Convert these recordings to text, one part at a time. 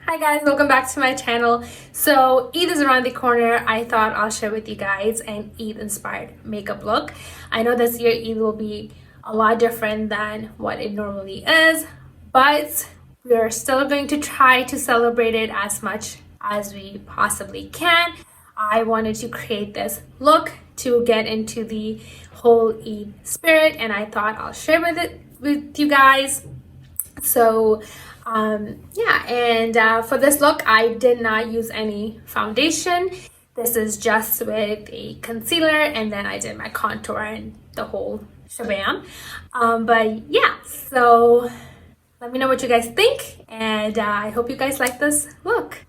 Hi guys, welcome back to my channel. So Eid is around the corner. I thought I'll share with you guys an Eid inspired makeup look. I know this year Eid will be a lot different than what it normally is, but we're still going to try to celebrate it as much as we possibly can. I wanted to create this look to get into the whole Eid spirit, and I thought I'll share with you guys. So for this look I did not use any foundation. This is just with a concealer, and then I did my contour and the whole shabam. But yeah, so let me know what you guys think, and I hope you guys like this look.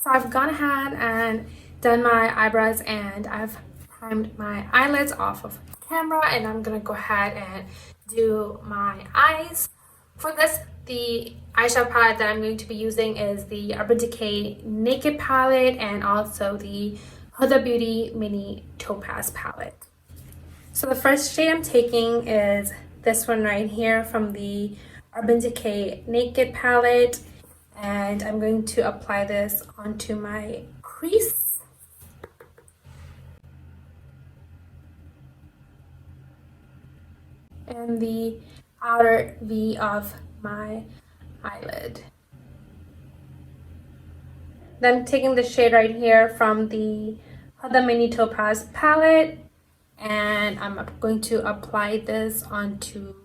So I've gone ahead and done my eyebrows, and I've primed my eyelids off of camera, and I'm gonna go ahead and do my eyes. For this, the eyeshadow palette that I'm going to be using is the Urban Decay Naked palette and also the Huda Beauty Mini Topaz palette. So the first shade I'm taking is this one right here from the Urban Decay Naked palette, and I'm going to apply this onto my crease. And the outer V of my eyelid. Then I'm taking the shade right here from the Huda Mini Topaz palette, and I'm going to apply this onto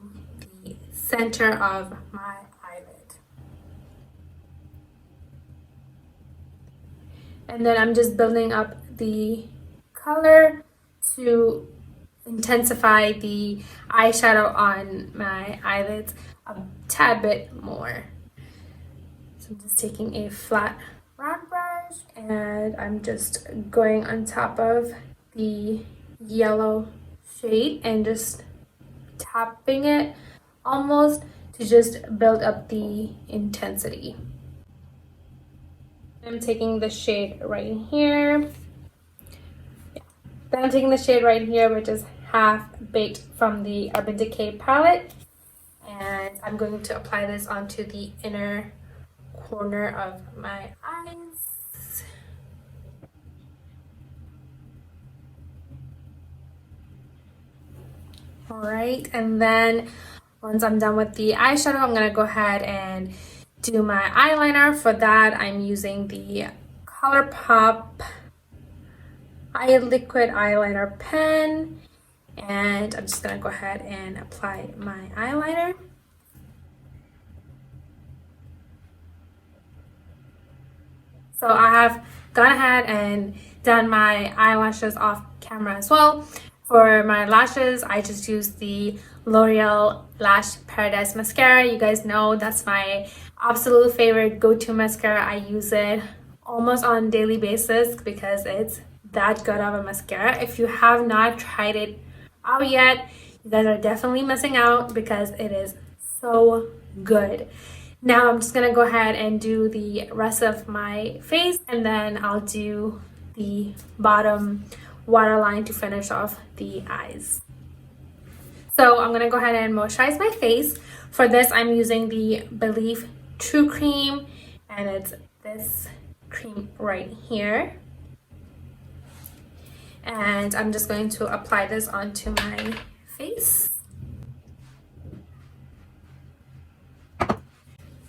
the center of my eyelid. And then I'm just building up the color to intensify the eyeshadow on my eyelids a tad bit more. So I'm just taking a flat round brush, and I'm just going on top of the yellow shade and just tapping it almost to just build up the intensity. I'm taking the shade right here. Then I'm taking the shade right here, which is Half Baked from the Urban Decay palette, and I'm going to apply this onto the inner corner of my eyes. Alright, and then once I'm done with the eyeshadow, I'm going to go ahead and do my eyeliner. For that, I'm using the Colourpop liquid eyeliner pen, and I'm just gonna go ahead and apply my eyeliner. So I have gone ahead and done my eyelashes off camera as well. For my lashes, I just used the Loreal Lash Paradise mascara. You guys know that's my absolute favorite go-to mascara. I use it almost on a daily basis because it's that good of a mascara. If you have not tried it out yet, you guys are definitely missing out because it is so good. Now I'm just gonna go ahead and do the rest of my face, and then I'll do the bottom waterline to finish off the eyes. So I'm gonna go ahead and moisturize my face. For this, I'm using the Believe True Cream, and it's this cream right here. And I'm just going to apply this onto my face.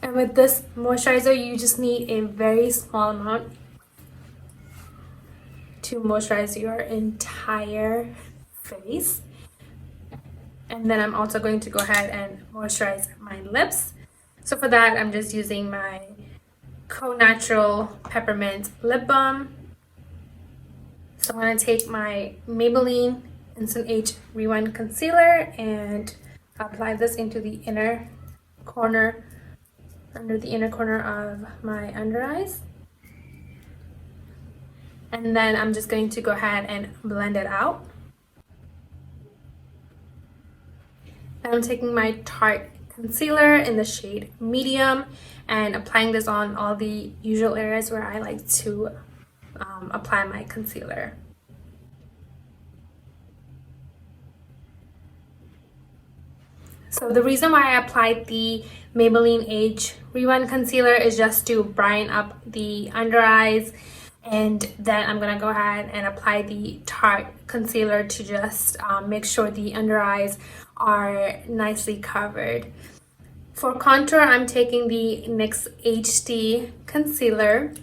And with this moisturizer, you just need a very small amount to moisturize your entire face. And then I'm also going to go ahead and moisturize my lips. So for that, I'm just using my Co-Natural Peppermint Lip Balm. So I'm going to take my Maybelline Instant Age Rewind Concealer and apply this into the inner corner, under the inner corner of my under eyes. And then I'm just going to go ahead and blend it out. And I'm taking my Tarte concealer in the shade Medium and applying this on all the usual areas where I like to apply my concealer. So the reason why I applied the Maybelline Age Rewind Concealer is just to brighten up the under eyes, and then I'm gonna go ahead and apply the Tarte concealer to just make sure the under eyes are nicely covered. For contour, I'm taking the NYX HD Concealer.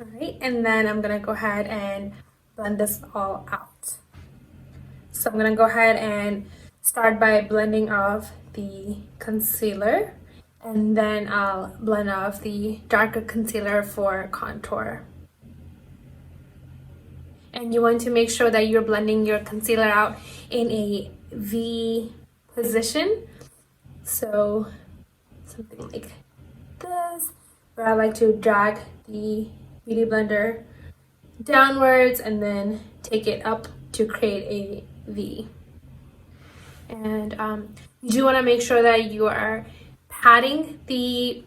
Alright, and then I'm gonna go ahead and blend this all out. So I'm gonna go ahead and start by blending off the concealer, and then I'll blend off the darker concealer for contour. And you want to make sure that you're blending your concealer out in a V position. So something like this, where I like to drag the Beauty Blender downwards and then take it up to create a V. And you do want to make sure that you are patting the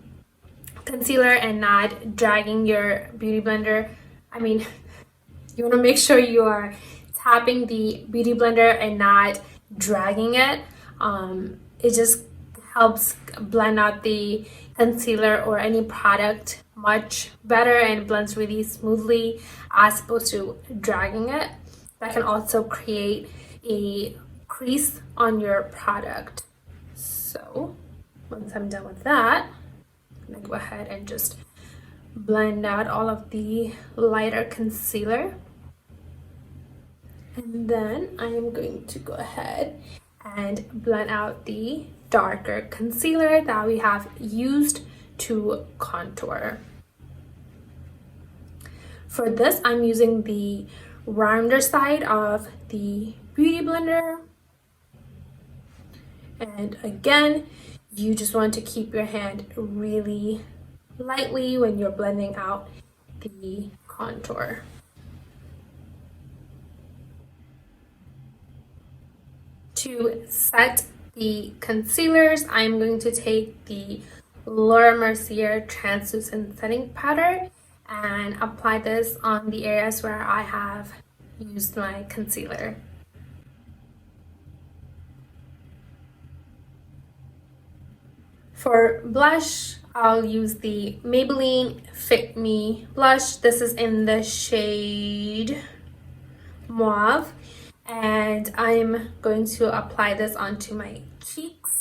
concealer and not dragging your Beauty Blender. You want to make sure you are tapping the Beauty Blender and not dragging it. It just helps blend out the concealer or any product much better and blends really smoothly as opposed to dragging it. That can also create a crease on your product. So once I'm done with that, I'm gonna go ahead and just blend out all of the lighter concealer, and then I am going to go ahead and blend out the darker concealer that we have used to contour. For this, I'm using the rounder side of the Beauty Blender, and again, you just want to keep your hand really lightly when you're blending out the contour. To set the concealers, I'm going to take the Mercier translucent setting powder and apply this on the areas where I have used my concealer. For blush, I'll use the Maybelline FitMe blush. This is in the shade Mauve, and I'm going to apply this onto my cheeks.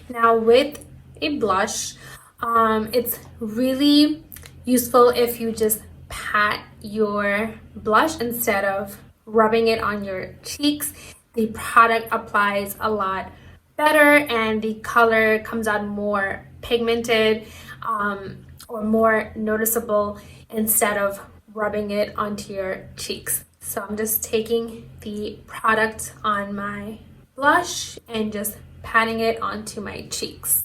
Now with a blush, it's really useful if you just pat your blush instead of rubbing it on your cheeks. The product applies a lot better and the color comes out more pigmented or more noticeable instead of rubbing it onto your cheeks. So I'm just taking the product on my blush and just patting it onto my cheeks.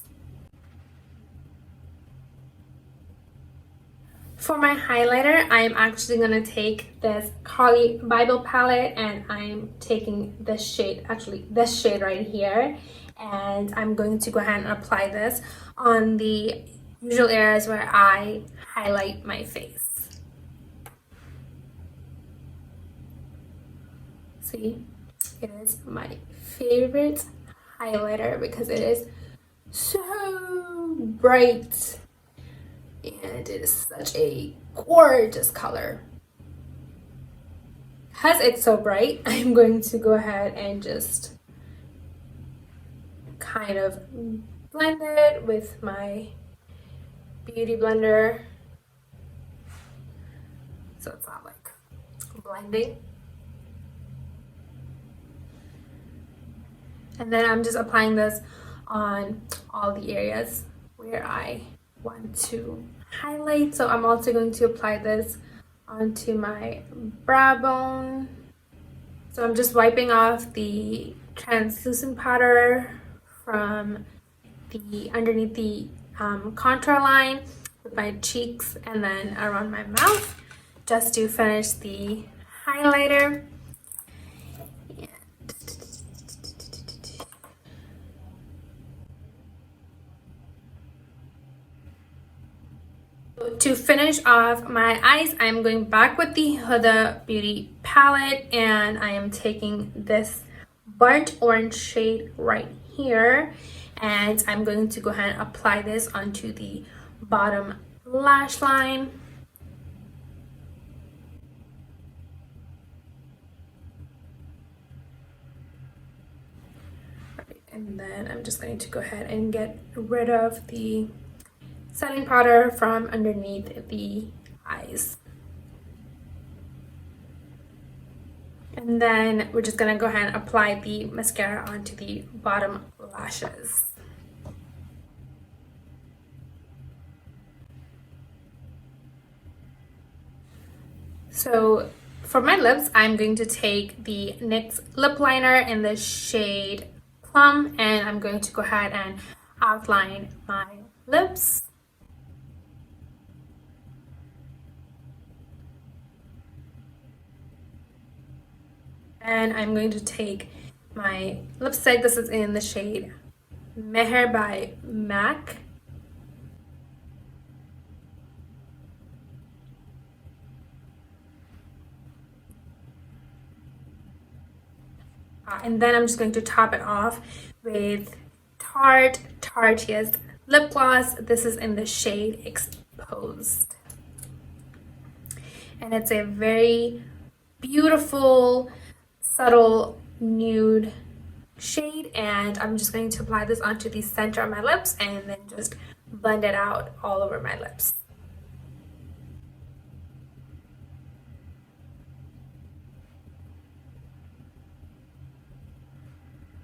For my highlighter, I'm actually going to take this Carli Bybel palette, and I'm taking this shade, actually this shade right here, and I'm going to go ahead and apply this on the usual areas where I highlight my face. See, it is my favorite highlighter because it is so bright and it is such a gorgeous color. Because it's so bright, I'm going to go ahead and just kind of blend it with my Beauty Blender so it's not like blending. And then I'm just applying this on all the areas where I want to highlight. So I'm also going to apply this onto my brow bone. So I'm just wiping off the translucent powder from the underneath the contour line with my cheeks and then around my mouth just to finish the highlighter. So to finish off my eyes, I'm going back with the Huda Beauty palette, and I am taking this burnt orange shade right here, and I'm going to go ahead and apply this onto the bottom lash line. And then I'm just going to go ahead and get rid of the setting powder from underneath the eyes. And then we're just going to go ahead and apply the mascara onto the bottom lashes. So for my lips, I'm going to take the NYX Lipliner in the shade Plum, and I'm going to go ahead and outline my lips. And I'm going to take my lipstick. This is in the shade Meher by M.A.C. And then I'm just going to top it off with Tarte Tartiest lip gloss. This is in the shade Exposed. And it's a very beautiful, subtle nude shade. And I'm just going to apply this onto the center of my lips and then just blend it out all over my lips.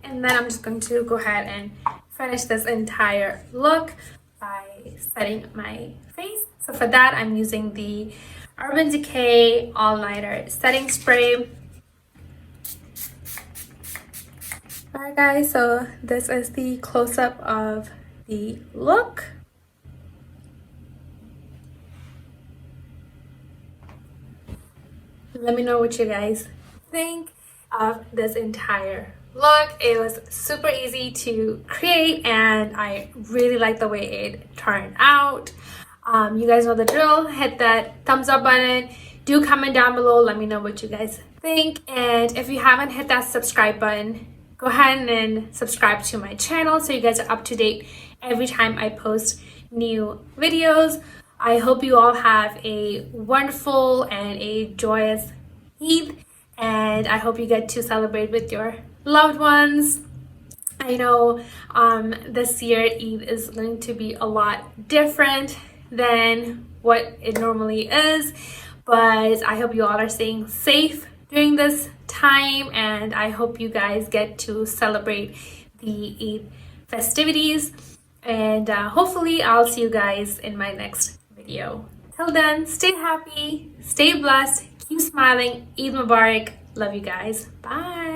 And then I'm just going to go ahead and finish this entire look by setting my face. So for that, I'm using the Urban Decay All-Nighter Setting Spray. Alright guys, so this is the close-up of the look. Let me know what you guys think of this entire look. It was super easy to create and I really like the way it turned out. You guys know the drill. Hit that thumbs up button. Do comment down below. Let me know what you guys think. And if you haven't hit that subscribe button, go ahead and subscribe to my channel so you guys are up to date every time I post new videos. I hope you all have a wonderful and a joyous Eid, and I hope you get to celebrate with your loved ones. I know this year Eid is going to be a lot different than what it normally is, but I hope you all are staying safe during this time, and I hope you guys get to celebrate the Eid festivities, and hopefully I'll see you guys in my next video. Till then, stay happy, stay blessed, keep smiling. Eid Mubarak. Love you guys. Bye.